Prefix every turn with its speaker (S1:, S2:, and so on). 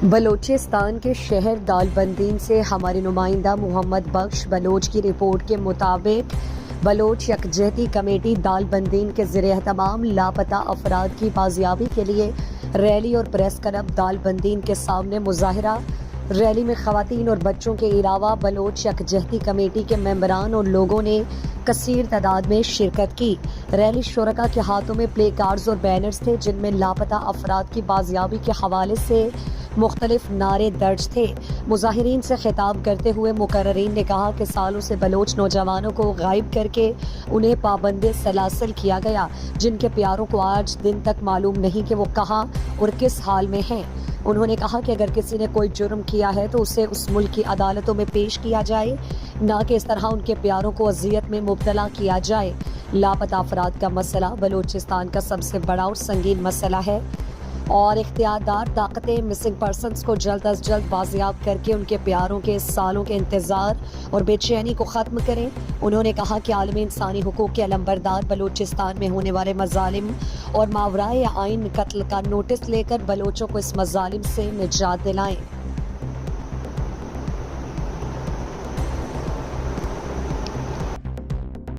S1: بلوچستان کے شہر دالبندین سے ہمارے نمائندہ محمد بخش بلوچ کی رپورٹ کے مطابق بلوچ یکجہتی کمیٹی دالبندین کے زیر اہتمام لاپتہ افراد کی بازیابی کے لیے ریلی اور پریس کلب دالبندین کے سامنے مظاہرہ۔ ریلی میں خواتین اور بچوں کے علاوہ بلوچ یکجہتی کمیٹی کے ممبران اور لوگوں نے کثیر تعداد میں شرکت کی۔ ریلی شرکاء کے ہاتھوں میں پلے کارڈز اور بینرز تھے جن میں لاپتہ افراد کی بازیابی کے حوالے سے مختلف نعرے درج تھے۔ مظاہرین سے خطاب کرتے ہوئے مقررین نے کہا کہ سالوں سے بلوچ نوجوانوں کو غائب کر کے انہیں پابند سلاسل کیا گیا، جن کے پیاروں کو آج دن تک معلوم نہیں کہ وہ کہاں اور کس حال میں ہیں۔ انہوں نے کہا کہ اگر کسی نے کوئی جرم کیا ہے تو اسے اس ملک کی عدالتوں میں پیش کیا جائے، نہ کہ اس طرح ان کے پیاروں کو اذیت میں مبتلا کیا جائے۔ لاپتہ افراد کا مسئلہ بلوچستان کا سب سے بڑا اور سنگین مسئلہ ہے اور اختیاردار طاقتیں مسنگ پرسنز کو جلد از جلد بازیاب کر کے ان کے پیاروں کے سالوں کے انتظار اور بے چینی کو ختم کریں۔ انہوں نے کہا کہ عالمی انسانی حقوق کے علمبردار بلوچستان میں ہونے والے مظالم اور ماورائے آئین قتل کا نوٹس لے کر بلوچوں کو اس مظالم سے نجات دلائیں۔